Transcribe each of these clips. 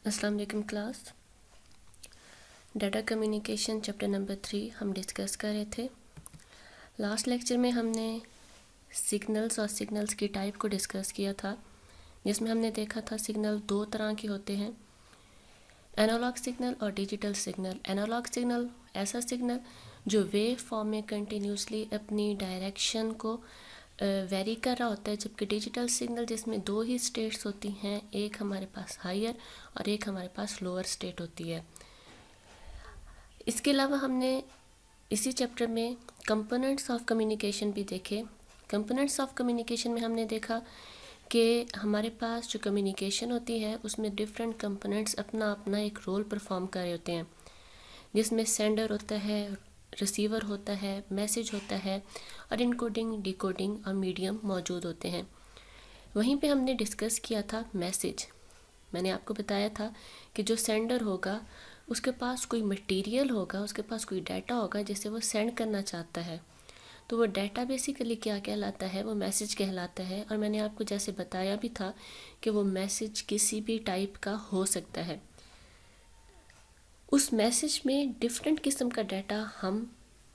अस्सलाम वालेकुम class. Data communication chapter number 3 हम डिस्कस कर रहे थे। लास्ट लेक्चर में हमने सिग्नल्स और सिग्नल्स की टाइप को डिस्कस किया था, जिसमें हमने देखा था सिग्नल दो तरह के होते हैं, एनालॉग सिग्नल और डिजिटल सिग्नल। एनालॉग सिग्नल ऐसा सिग्नल जो वेव फॉर्म में कंटिन्यूसली अपनी डायरेक्शन को वेरी कर रहा होता है, जबकि डिजिटल सिग्नल जिसमें दो ही स्टेट्स होती हैं, एक हमारे पास हायर और एक हमारे पास लोअर स्टेट होती है। इसके अलावा हमने इसी चैप्टर में कंपोनेंट्स ऑफ कम्युनिकेशन भी देखे। कंपोनेंट्स ऑफ कम्युनिकेशन में हमने देखा कि हमारे पास जो कम्युनिकेशन होती है उसमें डिफरेंट कंपोनेंट्स अपना अपना एक रोल परफॉर्म कर रहे होते हैं, जिसमें सेंडर होता है, रिसीवर होता है, मैसेज होता है और इनकोडिंग, डिकोडिंग और मीडियम मौजूद होते हैं। वहीं पे हमने डिस्कस किया था मैसेज। मैंने आपको बताया था कि जो सेंडर होगा उसके पास कोई मटेरियल होगा, उसके पास कोई डाटा होगा जिसे वो सेंड करना चाहता है, तो वो डाटा बेसिकली क्या कहलाता है, वो मैसेज कहलाता है। और मैंने आपको जैसे बताया भी था कि वो मैसेज किसी भी टाइप का हो सकता है। उस मैसेज में डिफरेंट किस्म का डाटा हम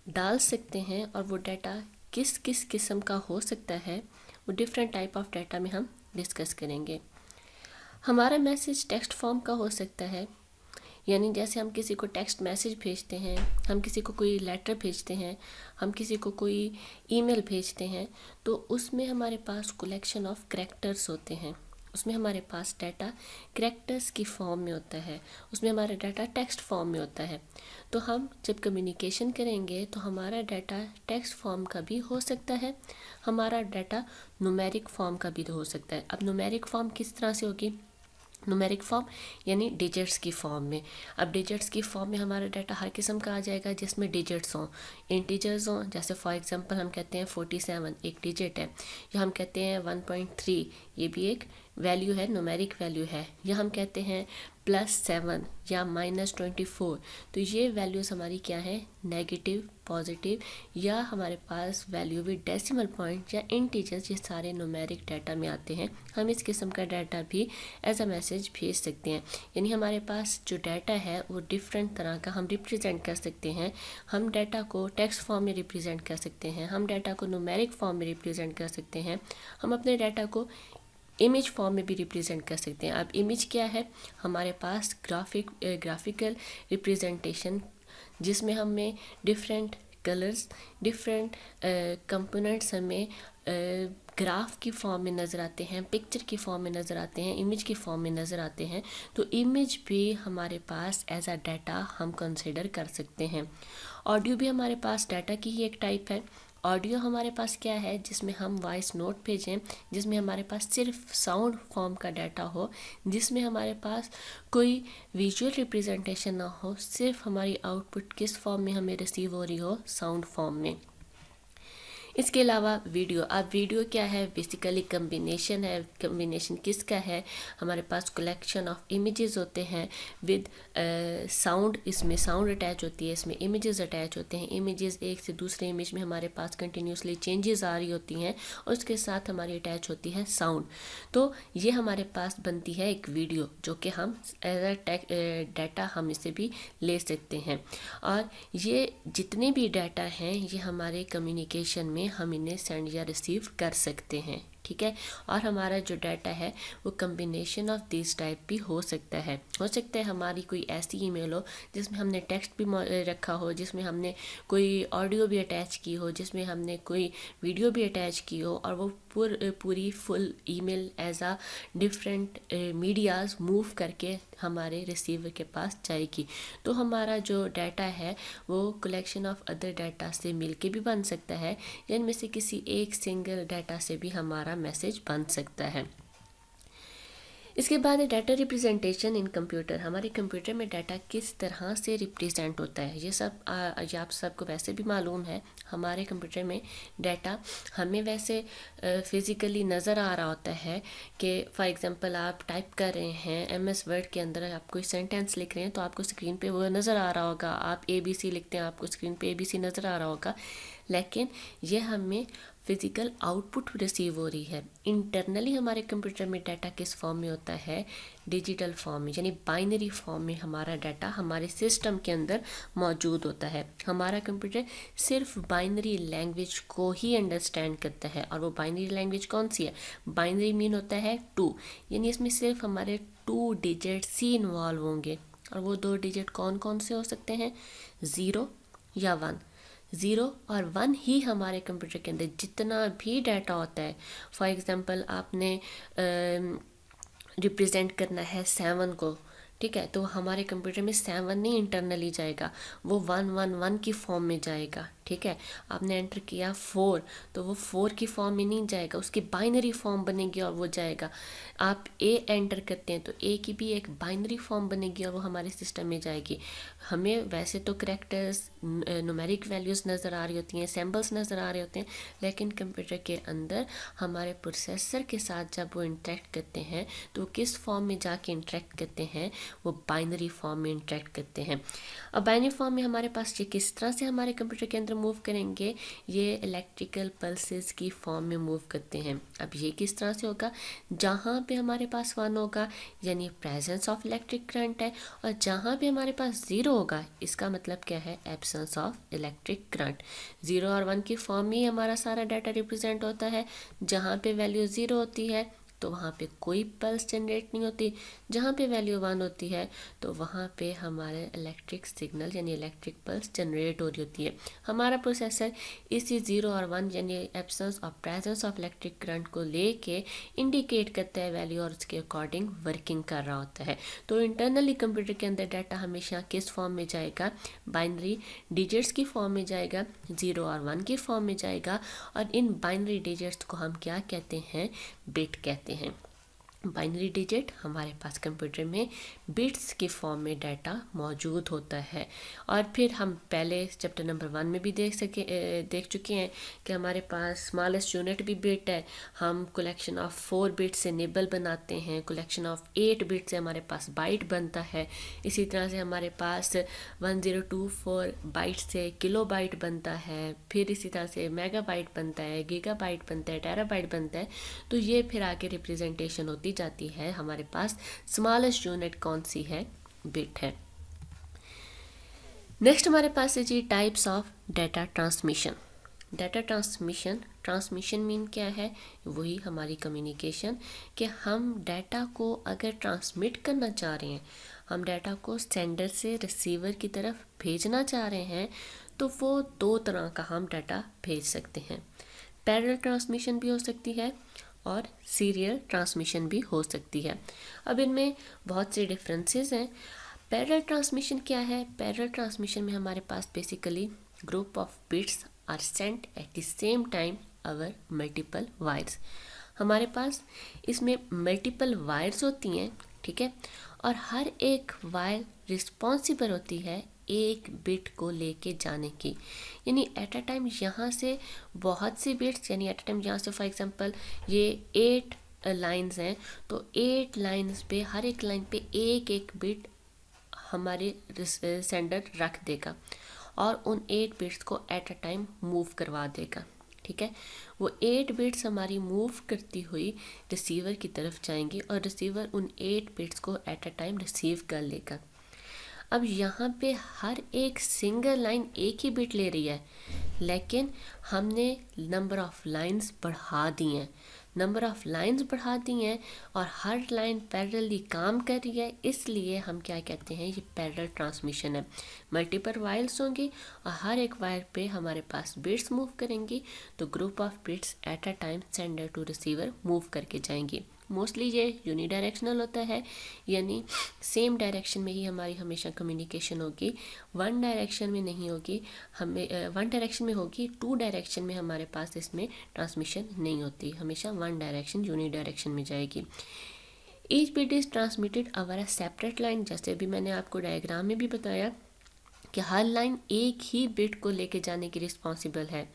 डाल सकते हैं और वो डाटा किस किस किस्म का हो सकता है, वो डिफरेंट टाइप ऑफ डाटा में हम डिस्कस करेंगे। हमारा मैसेज टेक्स्ट फॉर्म का हो सकता है, यानी जैसे हम किसी को टेक्स्ट मैसेज भेजते हैं, हम किसी को कोई लेटर भेजते हैं, हम किसी को कोई ईमेल भेजते हैं, तो उसमें हमारे पास कलेक्शन ऑफ कैरेक्टर्स होते हैं। उसमें हमारे पास डाटा कैरेक्टर्स की फॉर्म में होता है, उसमें हमारा डाटा टेक्स्ट फॉर्म में होता है। तो हम जब कम्युनिकेशन करेंगे तो हमारा डाटा टेक्स्ट फॉर्म का भी हो सकता है, हमारा डाटा न्यूमेरिक फॉर्म का भी हो सकता है। अब न्यूमेरिक फॉर्म किस तरह से होगी? न्यूमेरिक फॉर्म यानी डिजिट्स की फॉर्म में। अब डिजिट्स की फॉर्म में हमारा डाटा हर किस्म का आ जाएगा जिसमें डिजिट्स हों, इंटीजर्स हों। जैसे फॉर एग्जांपल हम कहते हैं 47 एक डिजिट है, या हम कहते हैं 1.3 ये भी एक वैल्यू है, न्यूमेरिक वैल्यू है, या हम कहते हैं +7 या -24। तो ये वैल्यूज़ हमारी क्या है, नेगेटिव, पॉजिटिव, या हमारे पास वैल्यू भी डेसिमल पॉइंट या इंटीजर्स, ये सारे न्यूमेरिक डाटा में आते हैं। हम इस किस्म का डाटा भी एज अ मैसेज भेज सकते हैं। यानी हमारे पास जो डाटा है वो डिफरेंट तरह का हम रिप्रेजेंट कर सकते हैं। हम डाटा को टेक्स्ट फॉर्म में रिप्रेजेंट कर सकते हैं, हम डाटा को न्यूमेरिक फॉर्म में रिप्रेजेंट कर सकते हैं, हम अपने डाटा को इमेज फॉर्म में भी रिप्रेजेंट कर सकते हैं। अब इमेज क्या है? हमारे पास ग्राफिकल रिप्रेजेंटेशन, जिसमें हमें डिफरेंट कलर्स, डिफरेंट कंपोनेंट्स हमें ग्राफ की फॉर्म में नज़र आते हैं, पिक्चर की फॉर्म में नज़र आते हैं, इमेज की फॉर्म में नज़र आते हैं। तो इमेज भी हमारे पास एज अ डाटा हम कंसिडर कर सकते हैं। ऑडियो भी हमारे पास डाटा की ही एक टाइप है। ऑडियो हमारे पास क्या है, जिसमें हम वॉइस नोट भेजें, जिसमें हमारे पास सिर्फ साउंड फॉर्म का डाटा हो, जिसमें हमारे पास कोई विजुअल रिप्रेजेंटेशन ना हो, सिर्फ हमारी आउटपुट किस फॉर्म में हमें रिसीव हो रही हो, साउंड फॉर्म में। इसके अलावा वीडियो। अब वीडियो क्या है? बेसिकली कम्बिनेशन है। कम्बिनेशन किसका है? हमारे पास कलेक्शन ऑफ इमेजेस होते हैं विद साउंड, इसमें साउंड अटैच होती है, इसमें इमेजेस अटैच होते हैं। इमेजेस एक से दूसरे इमेज में हमारे पास कंटिन्यूसली चेंजेस आ रही होती हैं और उसके साथ हमारी अटैच होती है साउंड। तो ये हमारे पास बनती है एक वीडियो, जो कि हम एज अ डाटा हम इसे भी ले सकते हैं। और ये जितने भी डाटा हैं ये हमारे कम्युनिकेशन में हम इन्हें सेंड या रिसीव कर सकते हैं, ठीक है। और हमारा जो डाटा है वो कम्बिनेशन ऑफ दिस टाइप भी हो सकता है। हमारी कोई ऐसी ईमेल हो जिसमें हमने टेक्स्ट भी रखा हो, जिसमें हमने कोई ऑडियो भी अटैच की हो, जिसमें हमने कोई वीडियो भी अटैच की हो, और वो पूरी फुल ईमेल एज आ डिफरेंट मीडियाज मूव करके हमारे रिसीवर के पास जाएगी। तो हमारा जो डाटा है वो कलेक्शन ऑफ अदर डाटा से मिलके भी बन सकता है, या इनमें से किसी एक सिंगल डाटा से भी हमारा मैसेज बन सकता है। इसके बाद है डाटा रिप्रेजेंटेशन इन कंप्यूटर। हमारे कंप्यूटर में डाटा किस तरह से रिप्रेजेंट होता है, ये आप सबको वैसे भी मालूम है। हमारे कंप्यूटर में डाटा हमें वैसे फिज़िकली नज़र आ रहा होता है कि फॉर एग्जांपल आप टाइप कर रहे हैं MS वर्ड के अंदर, आप कोई सेंटेंस लिख रहे हैं तो आपको स्क्रीन पे वो नज़र आ रहा होगा। आप ABC लिखते हैं, आपको स्क्रीन पे ABC नज़र आ रहा होगा। लेकिन ये हमें फिजिकल आउटपुट रिसीव हो रही है। इंटरनली हमारे कंप्यूटर में डाटा किस फॉर्म में होता है, डिजिटल फॉर्म में, यानी बाइनरी फॉर्म में हमारा डाटा हमारे सिस्टम के अंदर मौजूद होता है। हमारा कंप्यूटर सिर्फ बाइनरी लैंग्वेज को ही अंडरस्टैंड करता है, और वो बाइनरी लैंग्वेज कौन सी है, बाइनरी मीन होता है 2, यानी इसमें सिर्फ हमारे 2 डिजिट्स ही इन्वॉल्व होंगे, और वो 2 डिजिट कौन कौन से हो सकते हैं, 0 या 1। 0 और 1 ही हमारे कंप्यूटर के अंदर जितना भी डाटा होता है, फॉर एग्ज़ाम्पल आपने रिप्रेजेंट करना है 7 को, ठीक है, तो हमारे कंप्यूटर में 7 नहीं इंटरनली जाएगा, वो 111 की फॉर्म में जाएगा, ठीक है। आपने एंटर किया 4, तो वो 4 की फॉर्म में नहीं जाएगा, उसकी बाइनरी फॉर्म बनेगी और वो जाएगा। आप ए एंटर करते हैं तो ए की भी एक बाइनरी फॉर्म बनेगी और वो हमारे सिस्टम में जाएगी। हमें वैसे तो करेक्टर्स, न्यूमेरिक वैल्यूज़ नज़र आ रही होती हैं, सिंबल्स नज़र आ रहे होते हैं, लेकिन कंप्यूटर के अंदर हमारे प्रोसेसर के साथ जब वो इंटरेक्ट करते हैं तो किस फॉर्म में जाके इंटरेक्ट करते हैं, वो बाइनरी फॉर्म में इंटरेक्ट करते हैं। अब बाइनरी फॉर्म में हमारे पास ये किस तरह से हमारे कंप्यूटर के अंदर मूव करेंगे, ये इलेक्ट्रिकल पल्सेस की फॉर्म में मूव करते हैं। अब ये किस तरह से होगा, जहाँ पे हमारे पास 1 होगा यानी प्रेजेंस ऑफ इलेक्ट्रिक करंट है, और जहाँ पे हमारे पास 0 होगा इसका मतलब क्या है, एब्सेंस ऑफ इलेक्ट्रिक करंट। 0 और 1 की फॉर्म में ही हमारा सारा डाटा रिप्रेजेंट होता है। जहाँ पे वैल्यू 0 होती है तो वहाँ पे कोई पल्स जनरेट नहीं होती, जहाँ पे वैल्यू 1 होती है तो वहाँ पे हमारे इलेक्ट्रिक सिग्नल यानी इलेक्ट्रिक पल्स जनरेट हो रही होती है। हमारा प्रोसेसर इसी 0 और 1 यानी एब्सेंस और प्रेजेंस ऑफ इलेक्ट्रिक करंट को लेके इंडिकेट करता है वैल्यू, और उसके अकॉर्डिंग वर्किंग कर रहा होता है। तो इंटरनली कंप्यूटर के अंदर डाटा हमेशा किस फॉर्म में जाएगा, बाइनरी डिजिट्स की फॉर्म में जाएगा, 0 और 1 की फॉर्म में जाएगा, और इन बाइनरी डिजिट्स को हम क्या कहते हैं, बिट कहते हैं। बाइनरी डिजिट हमारे पास कंप्यूटर में बिट्स के फॉर्म में डाटा मौजूद होता है। और फिर हम पहले चैप्टर नंबर 1 में भी देख चुके हैं कि हमारे पास स्मॉलेस्ट यूनिट भी बिट है। हम कलेक्शन ऑफ 4 बिट से निबल बनाते हैं, कलेक्शन ऑफ 8 बिट से हमारे पास बाइट बनता है। इसी तरह से हमारे पास 1024 बाइट से किलो बाइट बनता है, फिर इसी तरह से मेगा बाइट बनता है, गीगा बाइट बनता है, टेरा बाइट बनता है। तो ये फिर आगे रिप्रेजेंटेशन होती जाती है। हमारे पास स्मॉलेस्ट यूनिट कौन सी है, बिट है। नेक्स्ट हमारे पास है जी types of data transmission. Data transmission mean क्या है, वही हमारी कम्युनिकेशन, कि हम डाटा को अगर ट्रांसमिट करना चाह रहे हैं, हम डाटा को सेंडर से रिसीवर की तरफ भेजना चाह रहे हैं, तो वो 2 तरह का हम डाटा भेज सकते हैं। पैरेलल ट्रांसमिशन भी हो सकती है और सीरियल ट्रांसमिशन भी हो सकती है। अब इनमें बहुत से डिफरेंसेस हैं। पैरेलल ट्रांसमिशन क्या है, पैरेलल ट्रांसमिशन में हमारे पास basically group of bits are sent at the same time over multiple wires. हमारे पास इसमें मल्टीपल वायर्स होती हैं, ठीक है, और हर एक वायर रिस्पॉन्सिबल होती है एक बिट को लेके जाने की, यानी एट अ टाइम यहाँ से बहुत सी बिट्स, यानी एट अ टाइम यहाँ से फॉर एग्जांपल ये 8 लाइंस हैं, तो 8 लाइंस पे हर एक लाइन पे एक एक बिट हमारे सेंडर रख देगा और उन 8 बिट्स को एट अ टाइम मूव करवा देगा, ठीक है। वो 8 बिट्स हमारी मूव करती हुई रिसीवर की तरफ जाएंगी और रिसीवर उन 8 बिट्स को एट अ टाइम रिसीव कर लेगा। अब यहाँ पे हर एक सिंगल लाइन एक ही बिट ले रही है, लेकिन हमने नंबर ऑफ लाइंस बढ़ा दी हैं, और हर लाइन पैरेलली काम कर रही है, इसलिए हम क्या कहते हैं, ये पैरेलल ट्रांसमिशन है। मल्टीपल वायर्स होंगी और हर एक वायर पे हमारे पास बिट्स मूव करेंगी, तो group of bits at a time sender to receiver move करके जाएंगी। मोस्टली ये यूनिडायरेक्शनल होता है, यानी सेम डायरेक्शन में ही हमारी हमेशा कम्युनिकेशन होगी, वन डायरेक्शन में नहीं होगी। हमें वन डायरेक्शन में होगी, 2 डायरेक्शन में हमारे पास इसमें ट्रांसमिशन नहीं होती, हमेशा 1 डायरेक्शन यूनिडायरेक्शन में जाएगी। Each bit is transmitted over a separate line, जैसे भी मैंने आपको डायग्राम में भी बताया कि हर लाइन एक ही बिट को लेके जाने की रिस्पॉन्सिबल है,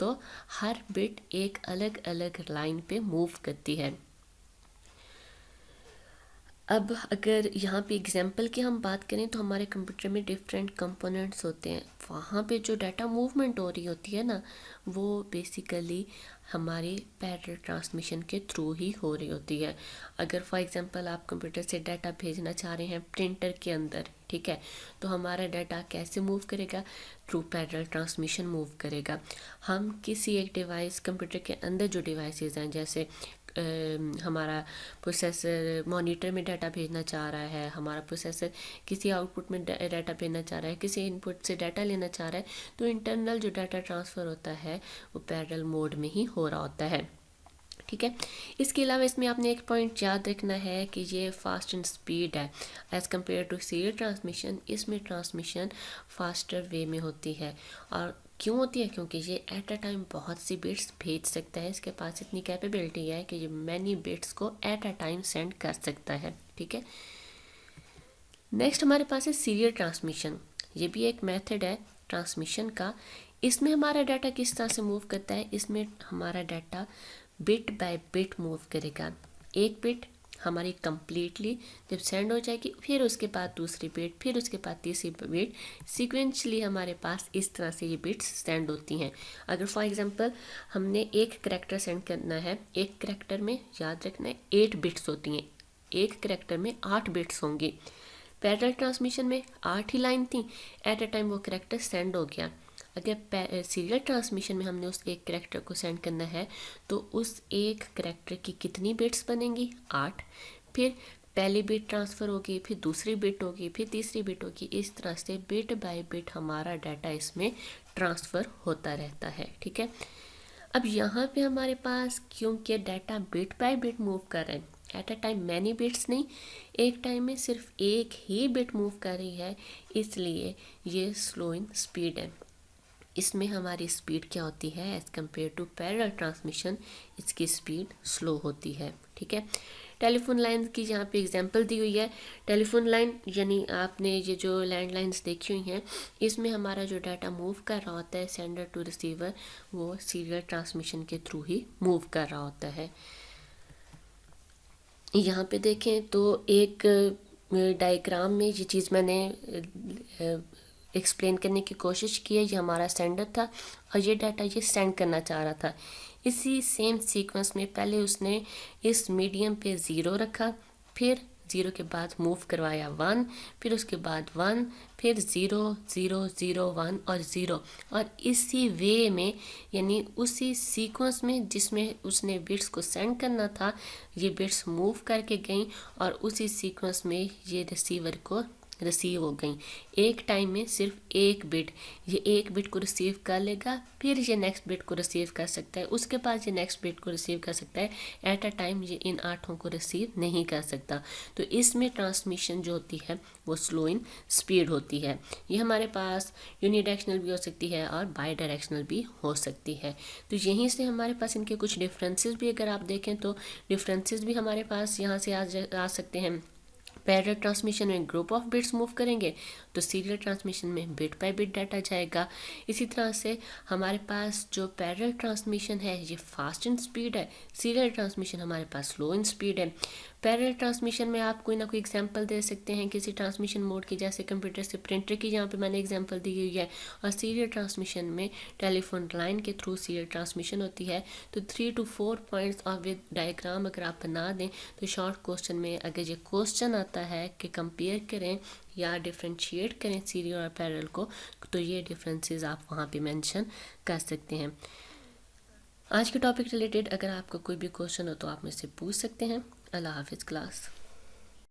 तो हर बिट एक अलग अलग लाइन पे मूव करती है। अब अगर यहाँ पे एग्जाम्पल की हम बात करें तो हमारे कंप्यूटर में डिफरेंट कंपोनेंट्स होते हैं। वहाँ पे जो डाटा मूवमेंट हो रही होती है ना, वो बेसिकली हमारे पैरेलल ट्रांसमिशन के थ्रू ही हो रही होती है। अगर फॉर एग्जांपल आप कंप्यूटर से डाटा भेजना चाह रहे हैं प्रिंटर के अंदर, ठीक है, तो हमारा डाटा कैसे मूव करेगा? थ्रू पैरेलल ट्रांसमिशन मूव करेगा। हम किसी एक डिवाइस, कंप्यूटर के अंदर जो डिवाइसेस हैं, जैसे हमारा प्रोसेसर मॉनिटर में डाटा भेजना चाह रहा है, हमारा प्रोसेसर किसी आउटपुट में डाटा भेजना चाह रहा है, किसी इनपुट से डाटा लेना चाह रहा है, तो इंटरनल जो डाटा ट्रांसफ़र होता है वो पैरेलल मोड में ही हो रहा होता है, ठीक है। इसके अलावा इसमें आपने एक पॉइंट याद रखना है कि ये फास्ट एंड स्पीड है as compare to serial transmission. इसमें ट्रांसमिशन फास्टर वे में होती है। और क्यों होती है? क्योंकि ये एट अ टाइम बहुत सी बिट्स भेज सकता है, इसके पास इतनी कैपेबिलिटी है कि ये मैनी बिट्स को एट अ टाइम सेंड कर सकता है, ठीक है। नेक्स्ट हमारे पास है सीरियल ट्रांसमिशन। ये भी एक मेथड है ट्रांसमिशन का। इसमें हमारा डाटा किस तरह से मूव करता है? इसमें हमारा data bit by bit move करेगा। एक बिट हमारी कंप्लीटली जब सेंड हो जाएगी, फिर उसके बाद दूसरी बिट, फिर उसके बाद तीसरी बिट, सीक्वेंशली हमारे पास इस तरह से ये बिट्स सेंड होती हैं। अगर फॉर एग्जांपल हमने एक करैक्टर सेंड करना है, एक करैक्टर में याद रखना है 8 बिट्स होती हैं, एक करैक्टर में 8 बिट्स होंगी। पैरेलल ट्रांसमिशन में 8 ही लाइन थी, एट अ टाइम वो करैक्टर सेंड हो गया। अगर सीरियल ट्रांसमिशन में हमने उस एक करैक्टर को सेंड करना है, तो उस एक करैक्टर की कितनी बिट्स बनेंगी? 8। फिर पहली बिट ट्रांसफ़र होगी, फिर दूसरी बिट होगी, फिर तीसरी बिट होगी। इस तरह से बिट बाय बिट हमारा डाटा इसमें ट्रांसफ़र होता रहता है, ठीक है। अब यहाँ पे हमारे पास क्योंकि data bit by bit move कर रहा है, eight a time many bits नहीं, एक टाइम में सिर्फ एक ही बिट मूव कर रही है, इसलिए ये स्लो इन स्पीड है। इसमें हमारी स्पीड क्या होती है? As compare to parallel transmission इसकी स्पीड स्लो होती है, ठीक है। टेलीफोन लाइन की यहाँ पे एग्जांपल दी हुई है। टेलीफोन लाइन यानी आपने ये जो लैंडलाइंस देखी हुई हैं, इसमें हमारा जो डाटा मूव कर रहा होता है सेंडर टू रिसीवर, वो सीरियल ट्रांसमिशन के थ्रू ही मूव कर रहा होता है। यहाँ पे देखें तो एक डायग्राम में ये चीज़ मैंने एक्सप्लेन करने की कोशिश की है। ये हमारा सेंडर था और ये डाटा ये सेंड करना चाह रहा था। इसी सेम सीक्वेंस में पहले उसने इस मीडियम पे 0 रखा, फिर 0 के बाद मूव करवाया 1, फिर उसके बाद 1, फिर 0 0 0 1 और 0, और इसी वे में यानी उसी सीक्वेंस में जिसमें उसने बिट्स को सेंड करना था, ये बिट्स मूव करके गई और उसी सीक्वेंस में ये रिसीवर को रिसीव हो गई। एक टाइम में सिर्फ एक बिट, ये एक बिट को रिसीव कर लेगा, फिर ये नेक्स्ट बिट को रिसीव कर सकता है, उसके बाद ये नेक्स्ट बिट को रिसीव कर सकता है। एट अ टाइम ये इन 8 को रिसीव नहीं कर सकता। तो इसमें ट्रांसमिशन जो होती है वो स्लो इन स्पीड होती है। ये हमारे पास यूनिडायरेक्शनल भी हो सकती है और बाई डायरेक्शनल भी हो सकती है। तो यहीं से हमारे पास इनके कुछ डिफरेंसेस भी अगर आप देखें तो डिफरेंसेस भी हमारे पास यहाँ से आ सकते हैं। पैरेलल ट्रांसमिशन में ग्रुप ऑफ बिट्स मूव करेंगे, तो सीरियल ट्रांसमिशन में बिट बाय बिट डाटा जाएगा। इसी तरह से हमारे पास जो पैरेलल ट्रांसमिशन है ये फास्ट इन स्पीड है, सीरियल ट्रांसमिशन हमारे पास स्लो इन स्पीड है। पैरेलल ट्रांसमिशन में आप कोई ना कोई एग्जांपल दे सकते हैं किसी ट्रांसमिशन मोड की, जैसे कंप्यूटर से प्रिंटर की यहाँ पे मैंने एग्जांपल दी हुई है। और सीरियल ट्रांसमिशन में टेलीफोन लाइन के थ्रू सीरियल ट्रांसमिशन होती है। तो 3 to 4 पॉइंट्स और विद डायग्राम अगर आप बना दें तो शॉर्ट क्वेश्चन में अगर ये क्वेश्चन आता है कि कंपेयर करें या डिफ्रेंशिएट करें सीरियल और पैरेलल को, तो ये डिफरेंसेस आप वहाँ पे मेंशन कर सकते हैं। आज के टॉपिक रिलेटेड अगर आपको कोई भी क्वेश्चन हो तो आप मुझसे पूछ सकते हैं। अल्लाह हाफिज़ क्लास।